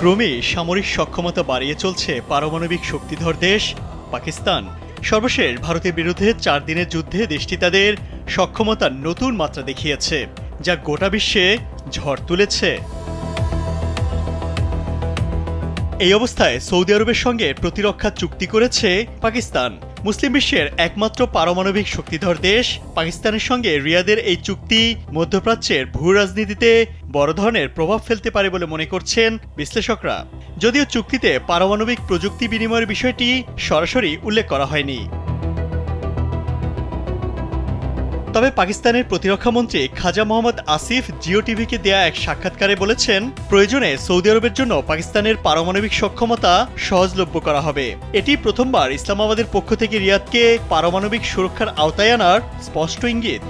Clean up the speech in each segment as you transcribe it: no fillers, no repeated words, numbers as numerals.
ক্রমে সামরিক সক্ষমতা বাড়িয়ে চলছে পারমাণবিক শক্তিধর দেশ পাকিস্তান। সর্বশেষ ভারতের বিরুদ্ধে 4 দিনের যুদ্ধে দেশটি তাদের সক্ষমতার নতুন মাত্রা দেখিয়েছে, যা গোটা বিশ্বে ঝড় তুলেছে। এই অবস্থায় সৌদি আরবের সঙ্গে প্রতিরক্ষা চুক্তি করেছে পাকিস্তান। মুসলিম বিশ্বের একমাত্র পারমাণবিক শক্তিধর দেশ পাকিস্তানের সঙ্গে রিয়াদের এই চুক্তি মধ্যপ্রাচ্যের ভূ রাজনীতিতে বড় ধরনের প্রভাব ফেলতে পারে বলে মনে করছেন বিশ্লেষকরা। যদিও চুক্তিতে পারমাণবিক প্রযুক্তি বিনিময়ের বিষয়টি সরাসরি উল্লেখ করা হয়নি। তবে পাকিস্তানের প্রতিরক্ষামন্ত্রী খাজা মোহাম্মদ আসিফ জিও টিভিকে দেয়া এক সাক্ষাৎকারে বলেছেন, প্রয়োজনে সৌদি আরবের জন্য পাকিস্তানের পারমাণবিক সক্ষমতা সহজলভ্য করা হবে। এটি প্রথমবার ইসলামাবাদের পক্ষ থেকে রিয়াদকে পারমাণবিক সুরক্ষার আওতায় আনার স্পষ্ট ইঙ্গিত।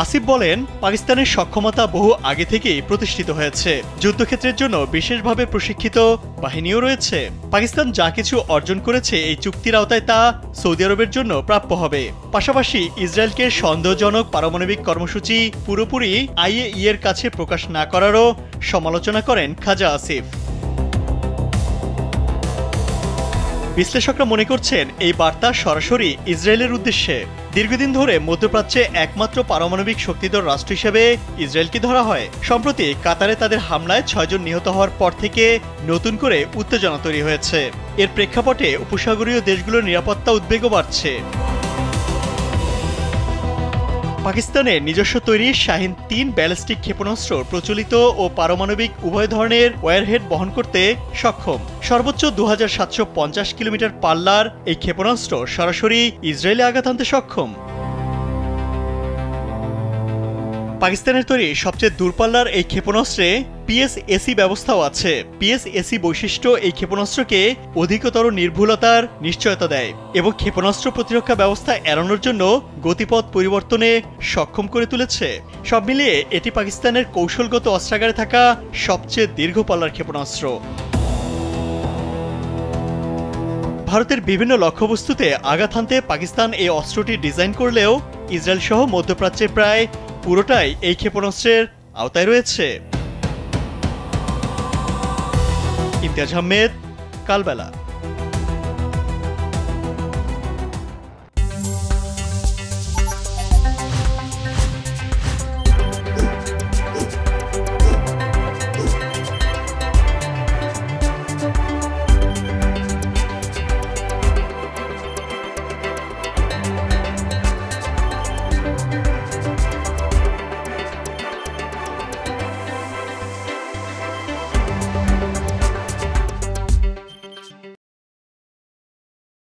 আসিফ বলেন, পাকিস্তানের সক্ষমতা বহু আগে থেকেই প্রতিষ্ঠিত হয়েছে। যুদ্ধক্ষেত্রের জন্য বিশেষভাবে প্রশিক্ষিত বাহিনীও রয়েছে। পাকিস্তান যা কিছু অর্জন করেছে এই চুক্তির আওতায় তা সৌদি আরবের জন্য প্রাপ্য হবে। পাশাপাশি ইসরায়েলকে সন্দেহজনক পারমাণবিক কর্মসূচি পুরোপুরি আইএই এর কাছে প্রকাশ না করারও সমালোচনা করেন খাজা আসিফ। বিশ্লেষকরা মনে করছেন, এই বার্তা সরাসরি ইসরায়েলের উদ্দেশ্যে। দীর্ঘদিন ধরে মধ্যপ্রাচ্যে একমাত্র পারমাণবিক শক্তিধর রাষ্ট্র হিসেবে ইসরায়েলকে ধরা হয়। সম্প্রতি কাতারে তাদের হামলায় 6 জন নিহত হওয়ার পর থেকে নতুন করে উত্তেজনা তৈরি হয়েছে। এর প্রেক্ষাপটে উপসাগরীয় দেশগুলোর নিরাপত্তা উদ্বেগও বাড়ছে। পাকিস্তানের নিজস্ব তৈরি শাহিন 3 ব্যালিস্টিক ক্ষেপণাস্ত্র প্রচলিত ও পারমাণবিক উভয় ধরনের ওয়ারহেড বহন করতে সক্ষম। সর্বোচ্চ 2750 কিলোমিটার পাল্লার এই ক্ষেপণাস্ত্র সরাসরি ইসরায়েলে আঘাত হানতে সক্ষম। পাকিস্তানের তৈরি সবচেয়ে দূরপাল্লার এই ক্ষেপণাস্ত্রে পিএসএসি ব্যবস্থাও আছে। পিএসএসি বৈশিষ্ট্য এই ক্ষেপণাস্ত্রকে অধিকতর নির্ভুলতার নিশ্চয়তা দেয় এবং ক্ষেপণাস্ত্র প্রতিরক্ষা ব্যবস্থা এড়ানোর জন্য গতিপথ পরিবর্তনে সক্ষম করে তুলেছে। সব মিলিয়ে এটি পাকিস্তানের কৌশলগত অস্ত্রাগারে থাকা সবচেয়ে দীর্ঘ পাল্লার ক্ষেপণাস্ত্র। ভারতের বিভিন্ন লক্ষ্যবস্তুতে আঘাত হানতে পাকিস্তান এই অস্ত্রটি ডিজাইন করলেও ইসরায়েল সহ মধ্যপ্রাচ্যের প্রায় পুরোটাই এই ক্ষেপণাস্ত্রের আওতায় রয়েছে। ইমতিয়াজ আহমেদ, কালবেলা।